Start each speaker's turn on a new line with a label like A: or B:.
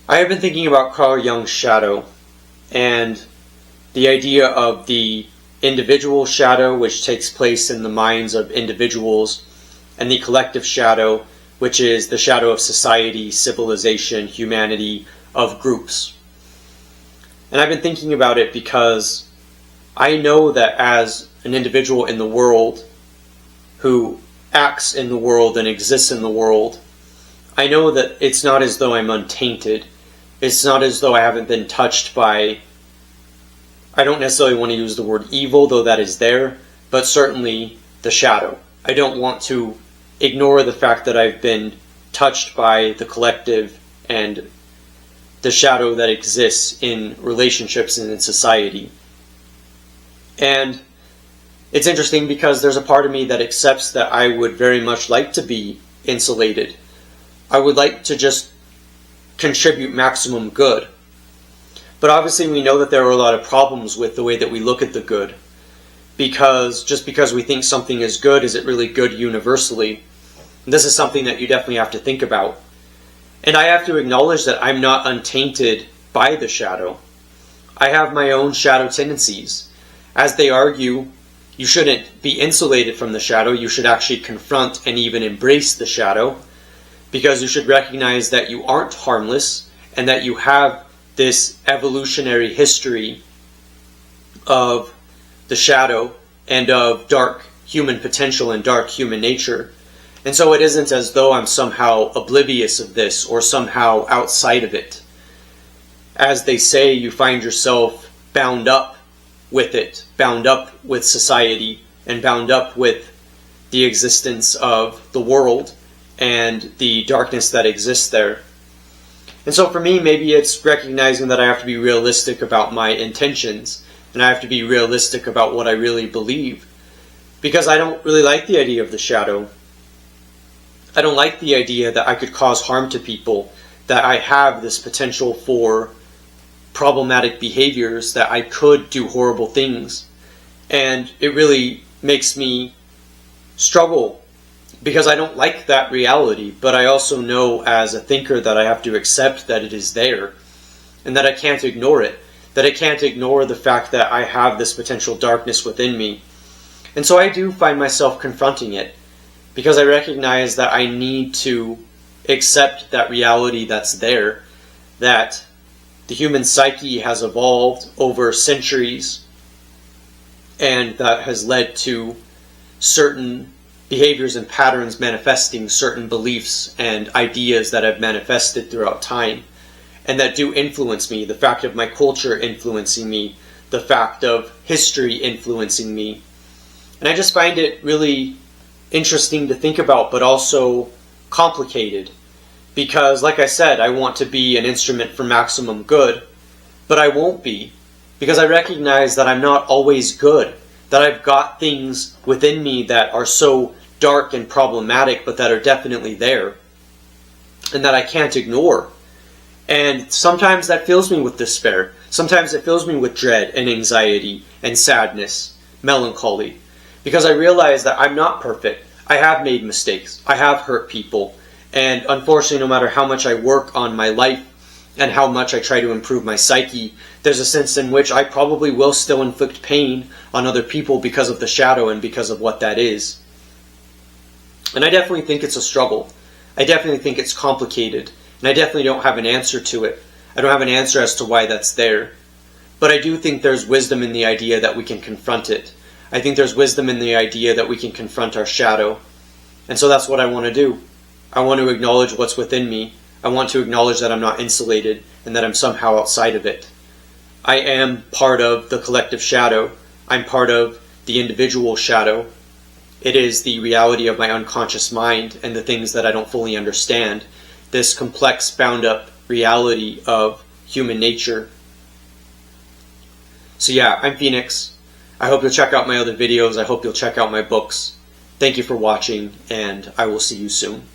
A: I have been thinking about Carl Jung's shadow and the idea of the individual shadow, which takes place in the minds of individuals, and the collective shadow, which is the shadow of society, civilization, humanity, of groups. And I've been thinking about it because I know that as an individual in the world who acts in the world and exists in the world, I know that it's not as though I'm untainted. It's not as though I haven't been touched by, I don't necessarily want to use the word evil, though that is there, but certainly the shadow. I don't want to ignore the fact that I've been touched by the collective and the shadow that exists in relationships and in society. And it's interesting because there's a part of me that accepts that I would very much like to be insulated. I would like to just contribute maximum good. But obviously we know that there are a lot of problems with the way that we look at the good. Because just because we think something is good, is it really good universally? And this is something that you definitely have to think about. And I have to acknowledge that I'm not untainted by the shadow. I have my own shadow tendencies. As they argue, you shouldn't be insulated from the shadow, you should actually confront and even embrace the shadow, because you should recognize that you aren't harmless and that you have this evolutionary history of the shadow and of dark human potential and dark human nature. And so it isn't as though I'm somehow oblivious of this or somehow outside of it. As they say, you find yourself bound up with it, bound up with society, and bound up with the existence of the world and the darkness that exists there. And so for me, maybe it's recognizing that I have to be realistic about my intentions, and I have to be realistic about what I really believe, because I don't really like the idea of the shadow. I don't like the idea that I could cause harm to people, that I have this potential for problematic behaviors, that I could do horrible things. And it really makes me struggle because I don't like that reality, but I also know as a thinker that I have to accept that it is there and that I can't ignore it, that I can't ignore the fact that I have this potential darkness within me. And so I do find myself confronting it because I recognize that I need to accept that reality that's there, that the human psyche has evolved over centuries and that has led to certain behaviors and patterns manifesting certain beliefs and ideas that have manifested throughout time and that do influence me. The fact of my culture influencing me, the fact of history influencing me. And I just find it really interesting to think about, but also complicated. Because, like I said, I want to be an instrument for maximum good, but I won't be, because I recognize that I'm not always good, that I've got things within me that are so dark and problematic, but that are definitely there, and that I can't ignore. And sometimes that fills me with despair. Sometimes it fills me with dread and anxiety and sadness, melancholy, because I realize that I'm not perfect. I have made mistakes. I have hurt people. And unfortunately, no matter how much I work on my life and how much I try to improve my psyche, there's a sense in which I probably will still inflict pain on other people because of the shadow and because of what that is. And I definitely think it's a struggle. I definitely think it's complicated. And I definitely don't have an answer to it. I don't have an answer as to why that's there. But I do think there's wisdom in the idea that we can confront it. I think there's wisdom in the idea that we can confront our shadow. And so that's what I want to do. I want to acknowledge what's within me. I want to acknowledge that I'm not insulated and that I'm somehow outside of it. I am part of the collective shadow. I'm part of the individual shadow. It is the reality of my unconscious mind and the things that I don't fully understand. This complex, bound up reality of human nature. So yeah, I'm Phoenix. I hope you'll check out my other videos. I hope you'll check out my books. Thank you for watching, and I will see you soon.